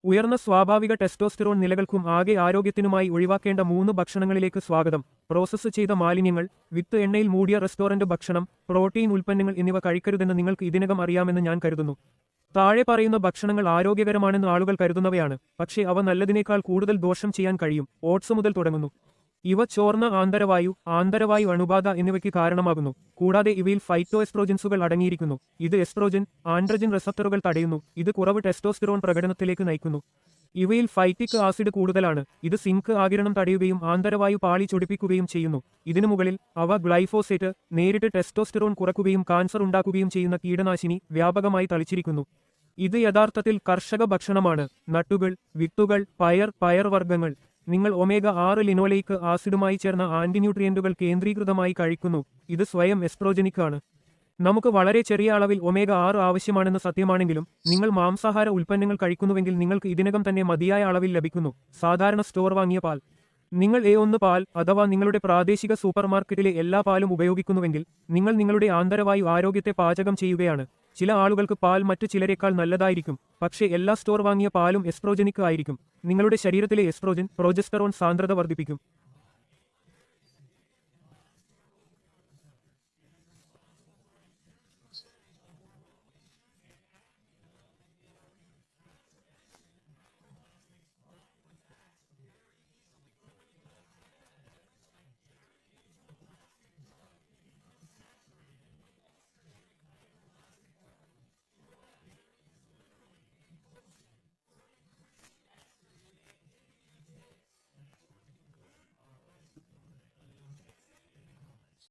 ഉയർന്ന സ്വാഭാവിക ടെസ്റ്റോസ്റ്ററോൺ നിലകൾക്കും ആകെ ആരോഗ്യത്തിനുമായി ഒഴിവാക്കേണ്ട 3 ഭക്ഷണങ്ങളിലേക്ക് സ്വാഗതം. പ്രോസസ്സ് ചെയ്ത മാലിന്യങ്ങൾ, വിത്ത് എണ്ണയിൽ മൂടിയ റെസ്റ്റോറന്റ് ഭക്ഷണം, പ്രോട്ടീൻ ഉൽപ്പന്നങ്ങൾ എന്നിവ കഴിക്കരുതെന്ന് നിങ്ങൾക്ക് ഇതിനകം അറിയാമെന്ന് ഞാൻ കരുതുന്നു. താഴെ പറയുന്ന ഭക്ഷണങ്ങൾ ആരോഗ്യകരമാണെന്ന് ആളുകൾ കരുതുന്നവയാണ്, പക്ഷേ അവ നല്ലതിനേക്കാൾ കൂടുതൽ ദോഷം ചെയ്യാൻ കഴിയും. ഓട്സ് മുതൽ തുടങ്ങുന്നു. ഇവ ചോർന്ന ആന്തരവായു അണുബാധ എന്നിവയ്ക്ക് കാരണമാകുന്നു. കൂടാതെ ഇവയിൽ ഫൈറ്റോ എസ്ട്രോജൻസുകൾ അടങ്ങിയിരിക്കുന്നു. ഇത് എസ്ട്രോജൻ, ആൻഡ്രജൻ റിസപ്റ്ററുകൾ തടയുന്നു. ഇത് കുറവ് ടെസ്റ്റോസ്റ്ററോൺ പ്രകടനത്തിലേക്ക് നയിക്കുന്നു. ഇവയിൽ ഫൈറ്റിക് ആസിഡ് കൂടുതലാണ്. ഇത് സിങ്ക് ആഗിരണം തടയുകയും ആന്തരവായു പാളി ചൊടിപ്പിക്കുകയും ചെയ്യുന്നു. ഇതിനു മുകളിൽ അവ ഗ്ലൈഫോസേറ്റ്, നേരിട്ട് ടെസ്റ്റോസ്റ്ററോൺ കുറയ്ക്കുകയും കാൻസർ ഉണ്ടാക്കുകയും ചെയ്യുന്ന കീടനാശിനി വ്യാപകമായി തളിച്ചിരിക്കുന്നു. ഇത് യഥാർത്ഥത്തിൽ കർഷക ഭക്ഷണമാണ്. നട്ടുകൾ, വിത്തുകൾ, പയർവർഗ്ഗങ്ങൾ. നിങ്ങൾ ഒമേഗ-6 ലിനോലെയിക് ആസിഡുമായി ചേർന്ന ആന്റിന്യൂട്രിയന്റുകൾ കേന്ദ്രീകൃതമായി കഴിക്കുന്നു. ഇത് സ്വയം എസ്ട്രോജനിക് ആണ്. നമുക്ക് വളരെ ചെറിയ അളവിൽ ഒമേഗ-6 ആവശ്യമാണെന്ന് സത്യമാണെങ്കിലും നിങ്ങൾ മാംസാഹാര ഉൽപ്പന്നങ്ങൾ കഴിക്കുന്നുവെങ്കിൽ നിങ്ങൾക്ക് ഇതിനകം തന്നെ മതിയായ അളവിൽ ലഭിക്കുന്നു. സാധാരണ സ്റ്റോർ വാങ്ങിയ പാൽ. നിങ്ങൾ A1 പാൽ അഥവാ നിങ്ങളുടെ പ്രാദേശിക സൂപ്പർമാർക്കറ്റിലെ എല്ലാ പാലും ഉപയോഗിക്കുന്നുവെങ്കിൽ നിങ്ങൾ നിങ്ങളുടെ ആന്തരവായു ആരോഗ്യത്തെ പാചകം ചെയ്യുകയാണ്. ചില ആളുകൾക്ക് പാൽ മറ്റു ചിലരേക്കാൾ നല്ലതായിരിക്കും, പക്ഷേ എല്ലാ സ്റ്റോർ വാങ്ങിയ പാലും എസ്ട്രോജനിക് ആയിരിക്കും. നിങ്ങളുടെ ശരീരത്തിലെ എസ്ട്രോജൻ, പ്രൊജെസ്റ്ററോൺ സാന്ദ്രത വർദ്ധിപ്പിക്കും.